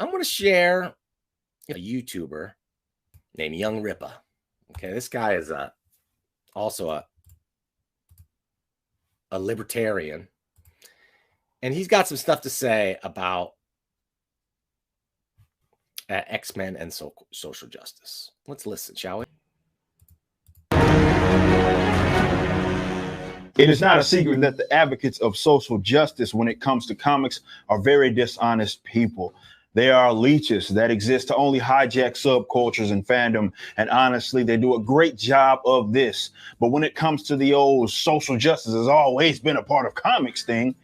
I'm going to share a YouTuber named Young Ripa. Okay, this guy is also a libertarian, and he's got some stuff to say about X-Men and social justice. Let's listen, shall we? It is not a secret that the advocates of social justice when it comes to comics are very dishonest people. They are leeches that exist to only hijack subcultures and fandom. And honestly, they do a great job of this. But when it comes to the old social justice has always been a part of comics thing,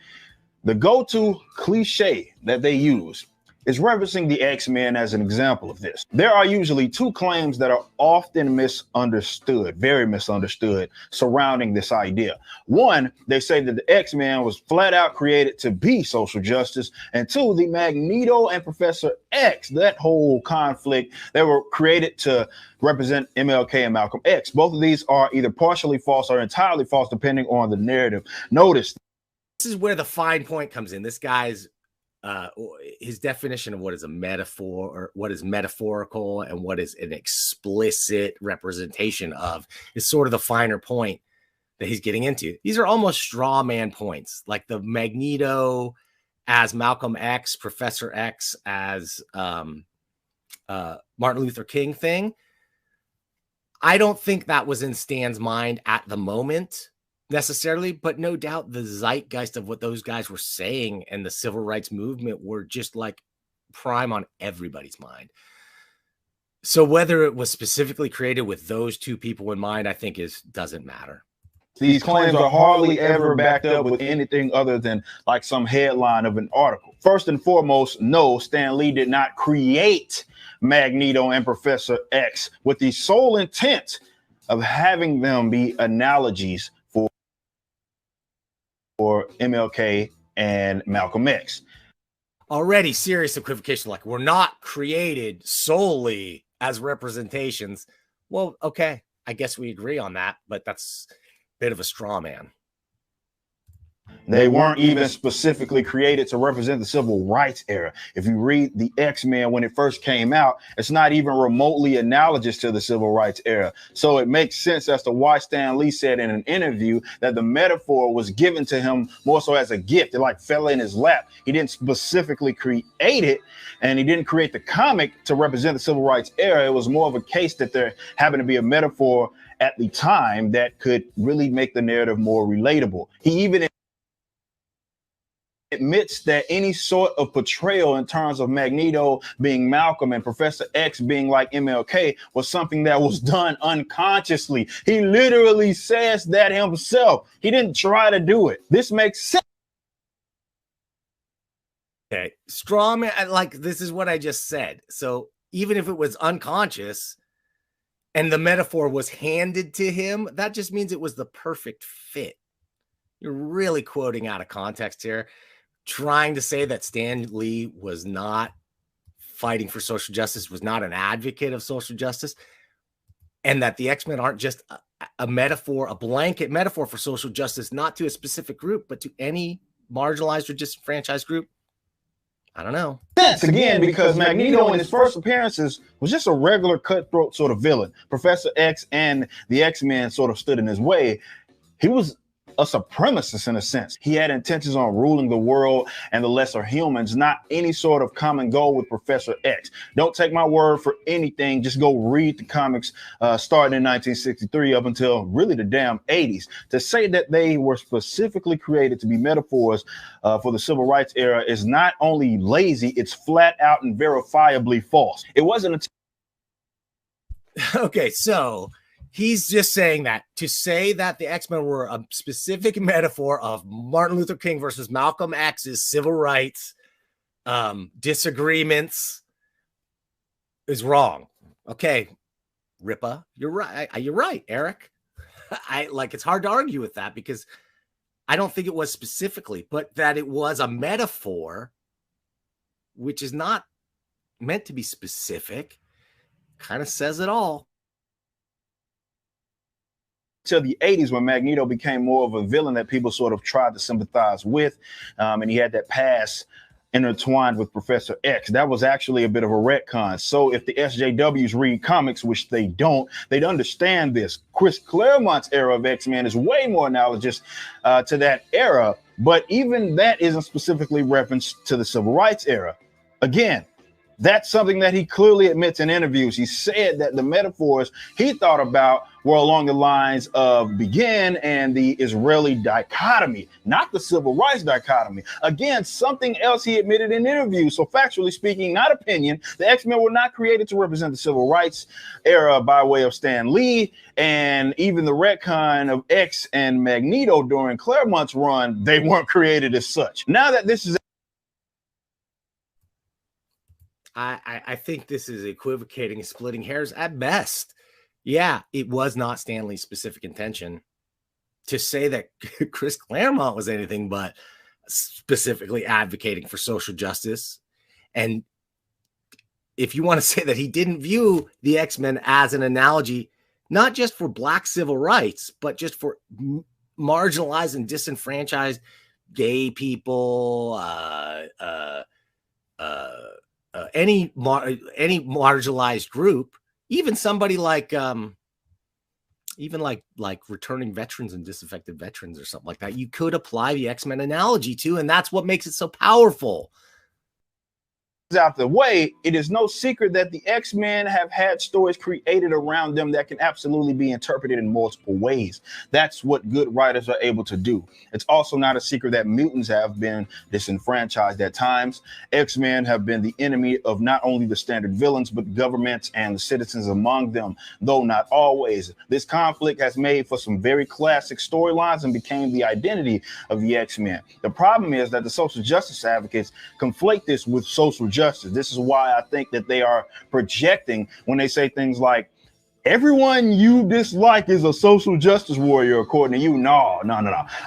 the go-to cliche that they use is referencing the X-Men as an example of this. There are usually two claims that are often misunderstood, very misunderstood, surrounding this idea. One, they say that the X-Men was flat out created to be social justice. And two, the Magneto and Professor X, that whole conflict, they were created to represent MLK and Malcolm X. Both of these are either partially false or entirely false, depending on the narrative. Notice. This is where the fine point comes in. This guy's his definition of what is a metaphor or what is metaphorical and what is an explicit representation of is sort of the finer point that he's getting into. These are almost straw man points, like the Magneto as Malcolm X, Professor X as Martin Luther King thing. I don't think that was in Stan's mind at the moment necessarily, but no doubt the zeitgeist of what those guys were saying and the civil rights movement were just like prime on everybody's mind. So whether it was specifically created with those two people in mind, I think doesn't matter. These claims are hardly ever backed up with anything other than like some headline of an article. First and foremost, no, Stan Lee did not create Magneto and Professor X with the sole intent of having them be analogies for MLK and Malcolm X. Already serious equivocation, like we're not created solely as representations. Well, okay, I guess we agree on that, but that's a bit of a straw man. They weren't even specifically created to represent the civil rights era. If you read the X-Men when it first came out, it's not even remotely analogous to the civil rights era. So it makes sense as to why Stan Lee said in an interview that the metaphor was given to him more so as a gift. It like fell in his lap. He didn't specifically create it, and he didn't create the comic to represent the civil rights era. It was more of a case that there happened to be a metaphor at the time that could really make the narrative more relatable. He even admits that any sort of portrayal in terms of Magneto being Malcolm and Professor X being like MLK was something that was done unconsciously. He literally says that himself. He didn't try to do it. This makes sense. Okay, straw man, like this is what I just said. So even if it was unconscious and the metaphor was handed to him, that just means it was the perfect fit. You're really quoting out of context here, trying to say that Stan Lee was not fighting for social justice, was not an advocate of social justice, and that the X-Men aren't just a metaphor, a blanket metaphor for social justice, not to a specific group, but to any marginalized or disenfranchised group. I don't know. Again, because Magneto in his first appearances was just a regular cutthroat sort of villain. Professor X and the X-Men sort of stood in his way. He was a supremacist in a sense. He had intentions on ruling the world and the lesser humans, not any sort of common goal with Professor X. Don't take my word for anything. Just go read the comics starting in 1963 up until really the damn 80s. To say that they were specifically created to be metaphors for the civil rights era is not only lazy, it's flat out and verifiably false. It wasn't okay, so he's just saying that to say that the X-Men were a specific metaphor of Martin Luther King versus Malcolm X's civil rights disagreements is wrong. Okay, Ripa, you're right. You're right, Eric. It's hard to argue with that because I don't think it was specifically, but that it was a metaphor, which is not meant to be specific, kind of says it all. Till the 80s when Magneto became more of a villain that people sort of tried to sympathize with, and he had that past intertwined with Professor X. That was actually a bit of a retcon. So if the SJWs read comics, which they don't, they'd understand this. Chris Claremont's era of X-Men is way more analogous to that era, but even that isn't specifically referenced to the Civil Rights era. Again, that's something that he clearly admits in interviews. He said that the metaphors he thought about were along the lines of Begin and the Israeli dichotomy, not the civil rights dichotomy. Again, something else he admitted in interviews. So factually speaking, not opinion, the X-Men were not created to represent the civil rights era by way of Stan Lee, and even the retcon of X and Magneto during Claremont's run, they weren't created as such. Now that this is I think this is equivocating and splitting hairs at best. Yeah, it was not Stanley's specific intention to say that Chris Claremont was anything but specifically advocating for social justice. And if you want to say that he didn't view the X-Men as an analogy, not just for Black civil rights, but just for marginalized and disenfranchised gay people, any marginalized group, even somebody like returning veterans and disaffected veterans or something like that, you could apply the X-Men analogy to, and that's what makes it so powerful. Out the way, it is no secret that the X-Men have had stories created around them that can absolutely be interpreted in multiple ways. That's what good writers are able to do. It's also not a secret that mutants have been disenfranchised at times. X-Men have been the enemy of not only the standard villains, but governments and the citizens among them, though not always. This conflict has made for some very classic storylines and became the identity of the X-Men. The problem is that the social justice advocates conflate this with social justice. This is why I think that they are projecting when they say things like, everyone you dislike is a social justice warrior, according to you. No.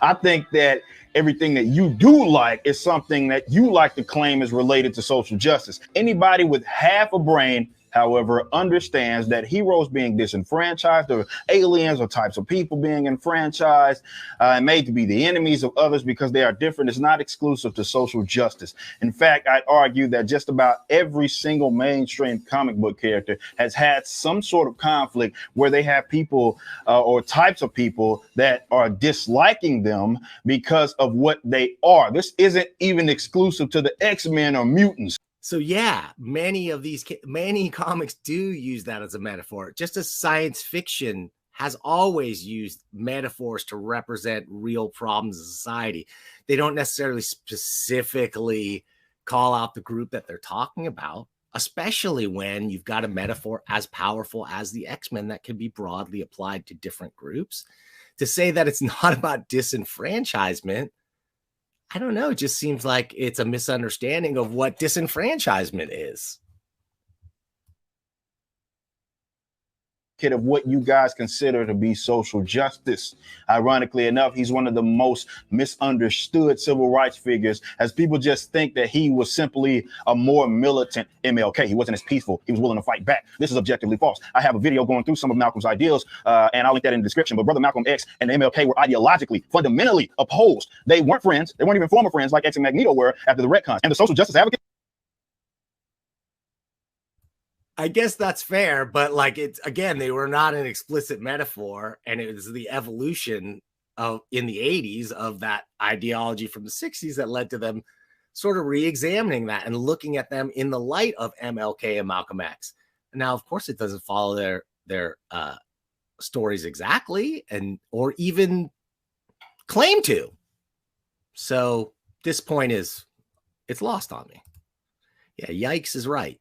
I think that everything that you do like is something that you like to claim is related to social justice. Anybody with half a brain, however, understands that heroes being disenfranchised, or aliens or types of people being enfranchised and made to be the enemies of others because they are different is not exclusive to social justice. In fact, I'd argue that just about every single mainstream comic book character has had some sort of conflict where they have people or types of people that are disliking them because of what they are. This isn't even exclusive to the X-Men or mutants. So yeah, many comics do use that as a metaphor, just as science fiction has always used metaphors to represent real problems in society. They don't necessarily specifically call out the group that they're talking about, especially when you've got a metaphor as powerful as the X-Men that can be broadly applied to different groups. To say that it's not about disenfranchisement, I don't know. It just seems like it's a misunderstanding of what disenfranchisement is. Of what you guys consider to be social justice. Ironically enough, he's one of the most misunderstood civil rights figures, as people just think that he was simply a more militant MLK. He wasn't as peaceful. He was willing to fight back. This is objectively false. I have a video going through some of Malcolm's ideals, and I'll link that in the description. But Brother Malcolm X and MLK were ideologically, fundamentally opposed. They weren't friends. They weren't even former friends like X and Magneto were after the retcons. And the social justice advocate, I guess that's fair, but like it's again, they were not an explicit metaphor, and it was the evolution of in the 80s of that ideology from the 60s that led to them sort of re-examining that and looking at them in the light of MLK and Malcolm X. Now, of course, it doesn't follow their stories exactly, or even claim to. So this point it's lost on me. Yeah, yikes is right.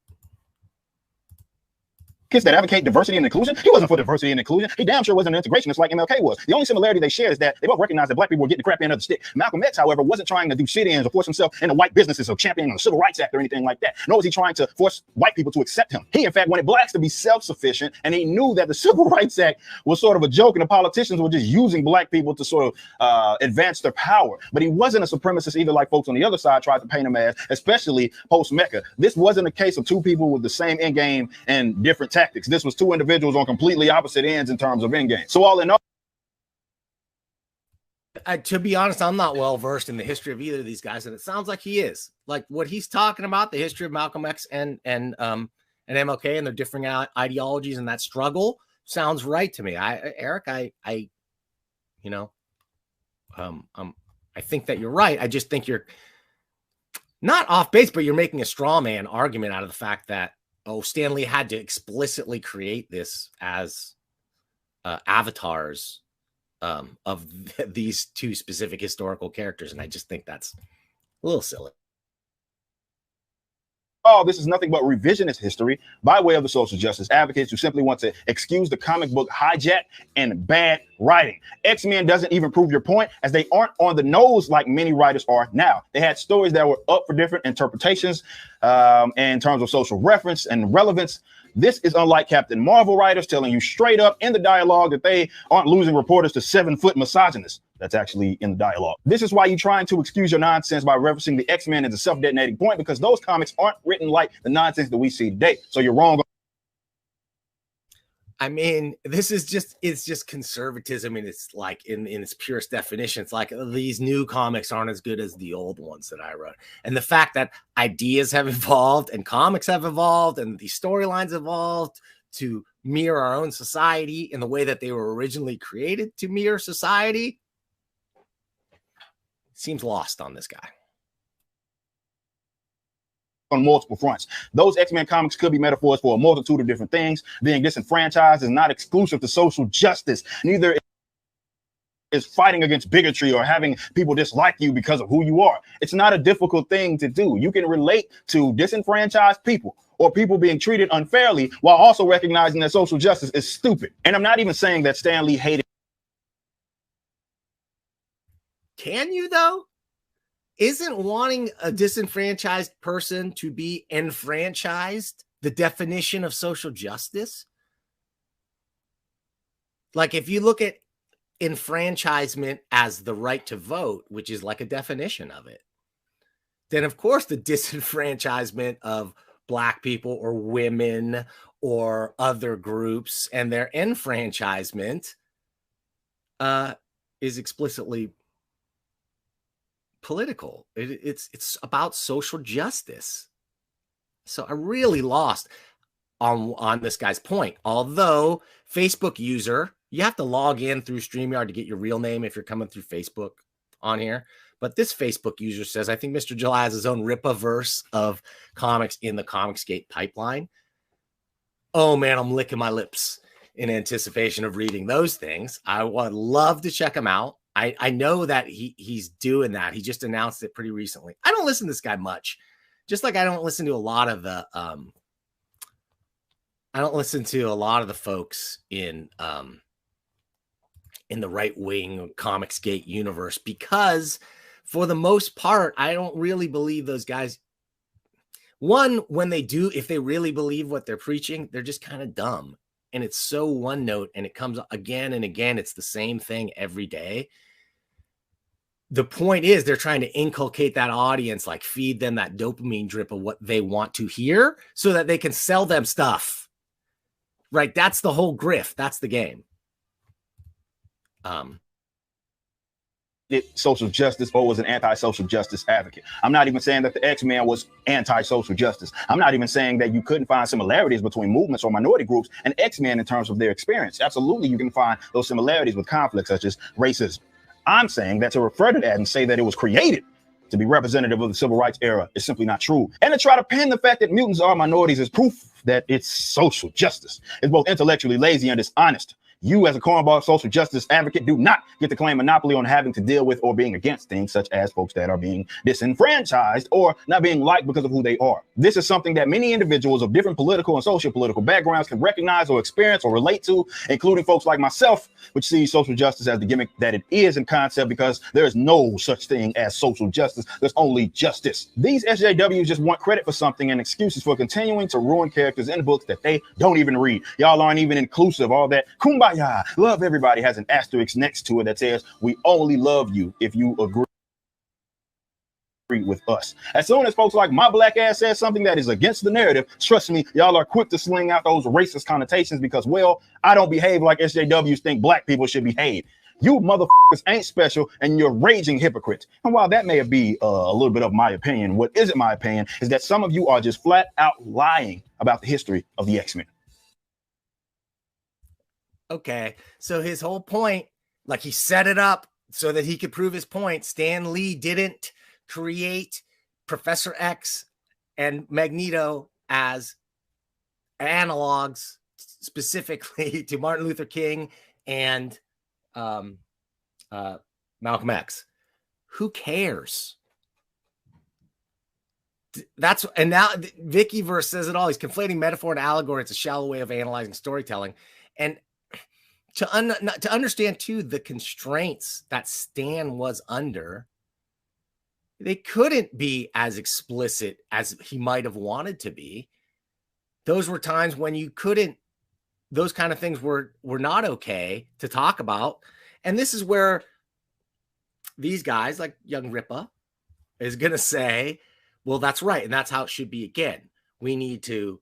that advocate diversity and inclusion. He wasn't for diversity and inclusion. He damn sure wasn't an integrationist like MLK was. The only similarity they shared is that they both recognized that black people were getting the crap end of the stick. Malcolm X, however, wasn't trying to do sit-ins or force himself into white businesses or championing the Civil Rights Act or anything like that. Nor was he trying to force white people to accept him. He, in fact, wanted blacks to be self-sufficient, and he knew that the Civil Rights Act was sort of a joke, and the politicians were just using black people to sort of advance their power. But he wasn't a supremacist either, like folks on the other side tried to paint him as, especially post-Mecca. This wasn't a case of two people with the same end game and different tactics. This was two individuals on completely opposite ends in terms of end game. So all in all, To be honest, I'm not well versed in the history of either of these guys, and it sounds like he is. Like what he's talking about, the history of Malcolm X and MLK and their differing ideologies and that struggle sounds right to me. Eric, I think that you're right. I just think you're not off base, but you're making a straw man argument out of the fact that, oh, Stan Lee had to explicitly create this as avatars of these two specific historical characters. And I just think that's a little silly. Oh, this is nothing but revisionist history by way of the social justice advocates who simply want to excuse the comic book hijack and bad writing. X-Men doesn't even prove your point, as they aren't on the nose like many writers are now. They had stories that were up for different interpretations in terms of social reference and relevance. This is unlike Captain Marvel writers telling you straight up in the dialogue that they aren't losing reporters to 7-foot misogynists. That's actually in the dialogue. This is why you're trying to excuse your nonsense by referencing the X-Men as a self-detonating point, because those comics aren't written like the nonsense that we see today. So you're wrong. I mean, it's just conservatism, and it's like in its purest definition. It's like these new comics aren't as good as the old ones that I wrote. And the fact that ideas have evolved and comics have evolved and the storylines evolved to mirror our own society in the way that they were originally created to mirror society seems lost on this guy. On multiple fronts. Those X-Men comics could be metaphors for a multitude of different things. Being disenfranchised is not exclusive to social justice. Neither is fighting against bigotry or having people dislike you because of who you are. It's not a difficult thing to do. You can relate to disenfranchised people or people being treated unfairly while also recognizing that social justice is stupid. And I'm not even saying that Stan Lee hated. Can you, though? Isn't wanting a disenfranchised person to be enfranchised the definition of social justice? Like, if you look at enfranchisement as the right to vote, which is like a definition of it, then of course the disenfranchisement of Black people or women or other groups and their enfranchisement is explicitly political. It's about social justice. So I really lost on this guy's point. Although Facebook user, you have to log in through StreamYard to get your real name if you're coming through Facebook on here. But this Facebook user says, I think Mr. July has his own Rippaverse of comics in the Comicsgate pipeline. Oh man, I'm licking my lips in anticipation of reading those things. I would love to check him out. I know that he's doing that. He just announced it pretty recently. I don't listen to this guy much, just like I don't listen to a lot of the folks in the right-wing Comicsgate universe, because for the most part, I don't really believe those guys. One, when they do, if they really believe what they're preaching, they're just kind of dumb. And it's so one note, and it comes again and again. It's the same thing every day. The point is they're trying to inculcate that audience, like feed them that dopamine drip of what they want to hear so that they can sell them stuff. Right? That's the whole grift. That's the game. Social justice or was an anti-social justice advocate. I'm not even saying that the X-Men was anti-social justice. I'm not even saying that you couldn't find similarities between movements or minority groups and X-Men in terms of their experience. Absolutely, you can find those similarities with conflicts such as racism. I'm saying that to refer to that and say that it was created to be representative of the civil rights era is simply not true. And to try to pin the fact that mutants are minorities is proof that it's social justice. It's both intellectually lazy and dishonest. You, as a cornball social justice advocate, do not get to claim monopoly on having to deal with or being against things such as folks that are being disenfranchised or not being liked because of who they are. This is something that many individuals of different political and socio-political backgrounds can recognize or experience or relate to, including folks like myself, which see social justice as the gimmick that it is in concept, because there is no such thing as social justice. There's only justice. These SJWs just want credit for something and excuses for continuing to ruin characters in books that they don't even read. Y'all aren't even inclusive. All that kumbaya, love everybody has an asterisk next to it that says we only love you if you agree with us. As soon as folks like my black ass says something that is against the narrative, trust me, y'all are quick to sling out those racist connotations because, well, I don't behave like SJWs think black people should behave. You motherfuckers ain't special, and you're raging hypocrites. And while that may be a little bit of my opinion, what isn't my opinion is that some of you are just flat out lying about the history of the X-Men. Okay, so his whole point, like he set it up so that he could prove his point. Stan Lee didn't create Professor X and Magneto as analogs specifically to Martin Luther King and Malcolm X. Who cares? And now Vickyverse says it all. He's conflating metaphor and allegory. It's a shallow way of analyzing storytelling. And to understand too the constraints that Stan was under, they couldn't be as explicit as he might have wanted to be. Those were times when you couldn't, those kind of things were not okay to talk about. And this is where these guys like Young Ripa is going to say, well, that's right. And that's how it should be again. We need to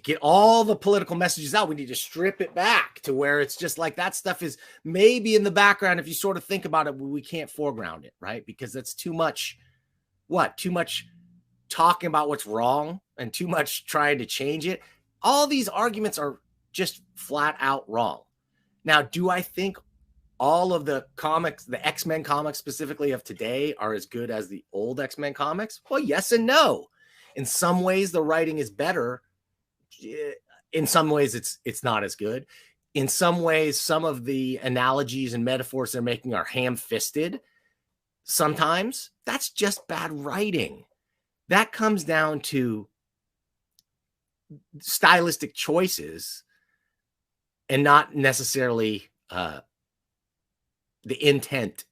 get all the political messages out. We need to strip it back to where it's just like that stuff is maybe in the background. If you sort of think about it, we can't foreground it, right? Because that's too much, too much talking about what's wrong and too much trying to change it. All these arguments are just flat out wrong. Now, do I think all of the comics, the X-Men comics specifically of today, are as good as the old X-Men comics? Well, yes and no. In some ways, the writing is better. In some ways, it's not as good. In some ways, some of the analogies and metaphors they're making are ham-fisted. Sometimes that's just bad writing. That comes down to stylistic choices and not necessarily the intent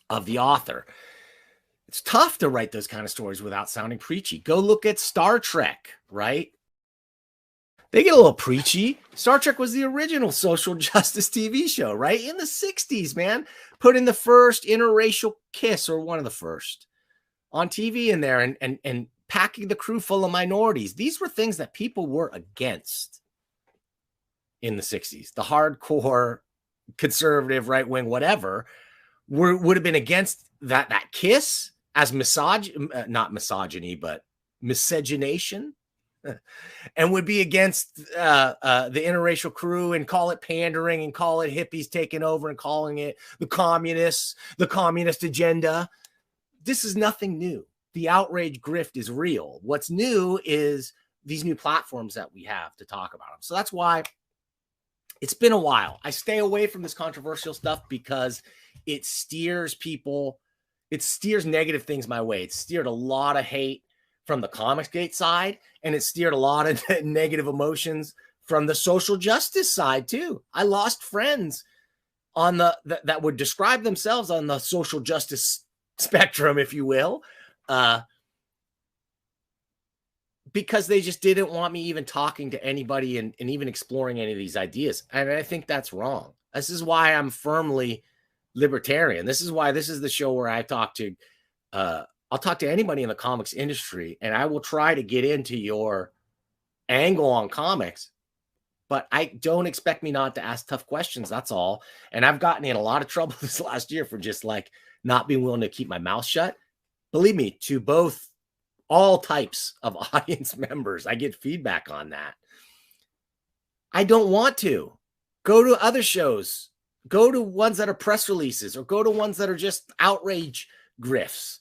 of the author. It's tough to write those kind of stories without sounding preachy. Go look at Star Trek, right? They get a little preachy. Star Trek was the original social justice TV show, right? In the 60s, man. Put in the first interracial kiss, or one of the first, on TV in there, and packing the crew full of minorities. These were things that people were against in the 60s. The hardcore conservative, right-wing, whatever, would have been against that kiss as not misogyny, but miscegenation, and would be against the interracial crew and call it pandering and call it hippies taking over and calling it the communist agenda. This is nothing new. The outrage grift is real. What's new is these new platforms that we have to talk about them. So that's why it's been a while. I stay away from this controversial stuff because it steers people. It steers negative things my way. It steered a lot of hate from the Comicsgate side, and it steered a lot of negative emotions from the social justice side too. I lost friends on that would describe themselves on the social justice spectrum, if you will, because they just didn't want me even talking to anybody and even exploring any of these ideas. And I think that's wrong. This is why I'm firmly libertarian. This is why this is the show where I talk to, I'll talk to anybody in the comics industry, and I will try to get into your angle on comics, but I don't expect me not to ask tough questions. That's all. And I've gotten in a lot of trouble this last year for just like not being willing to keep my mouth shut. Believe me, to all types of audience members, I get feedback on that. I don't want to. Go to other shows. Go to ones that are press releases, or go to ones that are just outrage grifts,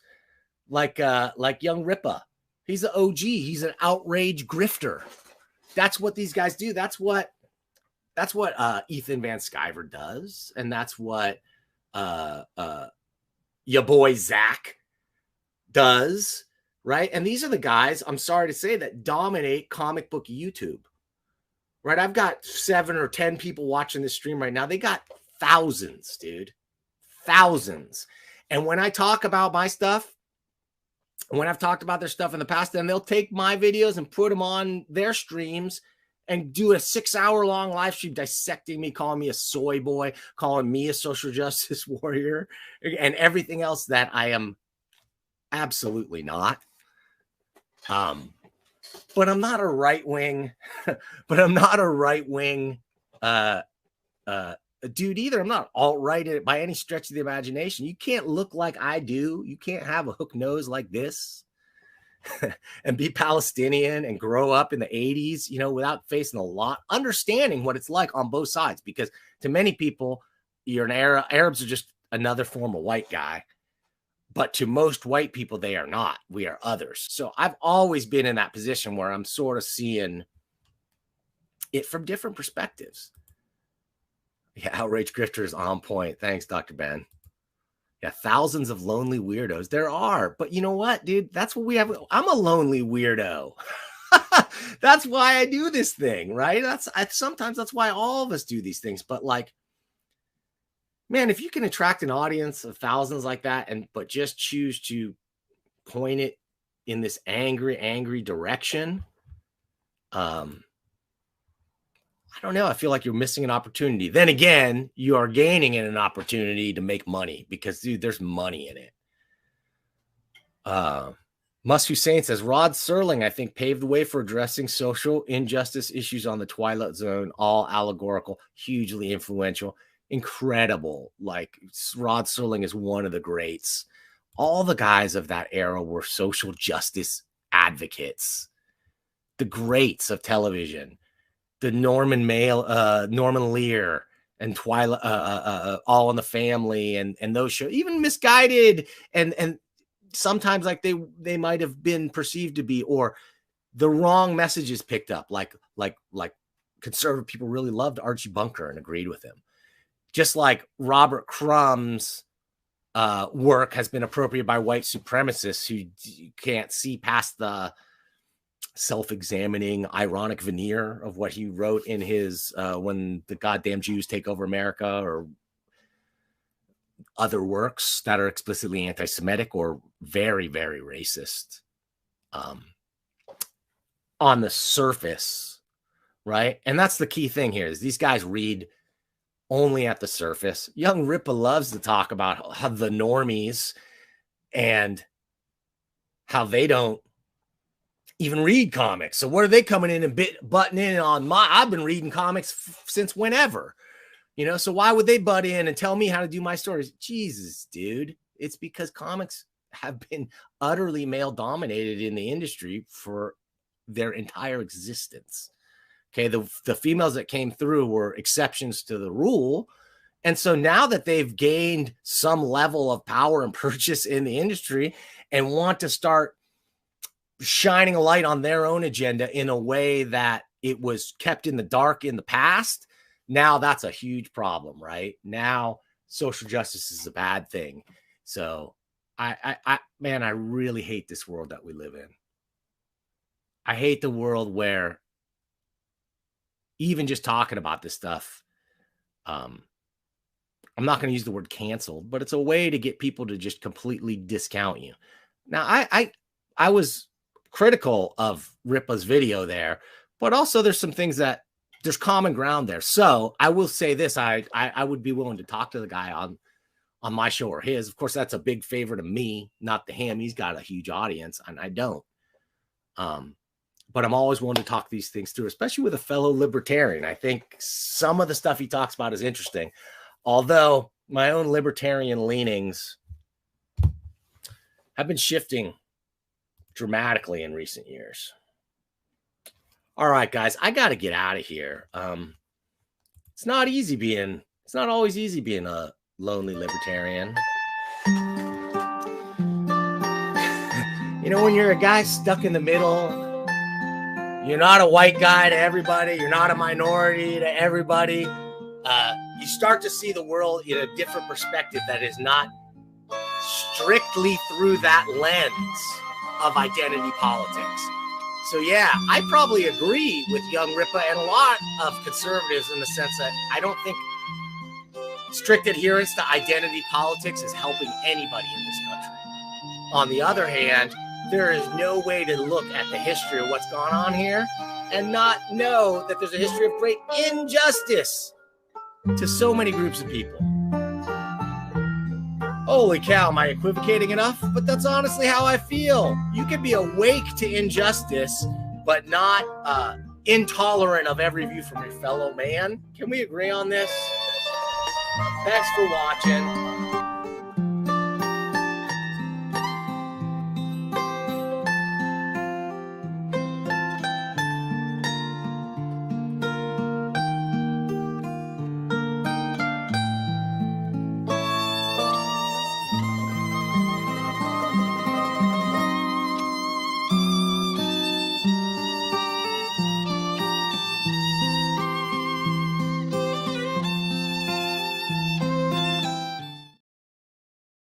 like Young Ripa. He's the OG. He's an outrage grifter. That's what these guys do. That's what Ethan Van Sciver does, and that's what your boy Zach does, right? And these are the guys, I'm sorry to say, that dominate comic book YouTube, right? I've got 7 or 10 people watching this stream right now. They got thousands, dude, thousands. And when I talk about my stuff, when I've talked about their stuff in the past, then they'll take my videos and put them on their streams and do a 6-hour-long live stream dissecting me, calling me a soy boy, calling me a social justice warrior, and everything else that I am absolutely not. But I'm not a right-wing, dude either. I'm not alt-right by any stretch of the imagination. You can't look like I do. You can't have a hook nose like this and be Palestinian and grow up in the 80s, you know, without facing a lot, understanding what it's like on both sides. Because to many people, you're an Arab. Arabs are just another form of white guy. But to most white people, they are not. We are others. So I've always been in that position where I'm sort of seeing it from different perspectives. Yeah, outrage grifters on point. Thanks, Dr. Ben. Yeah, thousands of lonely weirdos. There are. But you know what, dude? That's what we have. I'm a lonely weirdo. That's why I do this thing, right? Sometimes that's why all of us do these things. But like, man, if you can attract an audience of thousands like that, but just choose to point it in this angry direction, I don't know. I feel like you're missing an opportunity. Then again, you are gaining an opportunity to make money because, dude, there's money in it. Musk Hussein says, Rod Serling, I think, paved the way for addressing social injustice issues on the Twilight Zone, all allegorical, hugely influential. Incredible. Like, Rod Serling is one of the greats. All the guys of that era were social justice advocates, the greats of television, the Norman Lear and Twilight, All in the Family, and those shows, even Misguided, and sometimes like they might have been perceived to be, or the wrong messages picked up, like conservative people really loved Archie Bunker and agreed with him. Just like Robert Crumb's work has been appropriated by white supremacists who can't see past the self-examining, ironic veneer of what he wrote in his When the Goddamn Jews Take Over America, or other works that are explicitly anti-Semitic or very, very racist on the surface, right? And that's the key thing here, is these guys read only at the surface. Young Ripa loves to talk about how the normies and how they don't even read comics. So what are they coming in and butting in on I've been reading comics since whenever, you know, so why would they butt in and tell me how to do my stories? Jesus, dude. It's because comics have been utterly male dominated in the industry for their entire existence. Okay, the females that came through were exceptions to the rule. And so now that they've gained some level of power and purchase in the industry and want to start shining a light on their own agenda in a way that it was kept in the dark in the past, now that's a huge problem, right? Now social justice is a bad thing. So man, I really hate this world that we live in. I hate the world where even just talking about this stuff, I'm not going to use the word canceled, but it's a way to get people to just completely discount you. Now, I was critical of Ripa's video there, but also there's some things that there's common ground there. So I will say this, I would be willing to talk to the guy on my show or his. Of course, that's a big favor to me, not to him. He's got a huge audience and I don't. But I'm always willing to talk these things through, especially with a fellow libertarian. I think some of the stuff he talks about is interesting, although my own libertarian leanings have been shifting dramatically in recent years. All right, guys, I got to get out of here. It's not always easy being a lonely libertarian. You know, when you're a guy stuck in the middle, you're not a white guy to everybody, you're not a minority to everybody. You start to see the world in a different perspective that is not strictly through that lens of identity politics. So yeah, I probably agree with young Ripa and a lot of conservatives in the sense that I don't think strict adherence to identity politics is helping anybody in this country. On the other hand, there is no way to look at the history of what's gone on here and not know that there's a history of great injustice to so many groups of people. Holy cow, am I equivocating enough? But that's honestly how I feel. You can be awake to injustice, but not intolerant of every view from your fellow man. Can we agree on this? Thanks for watching.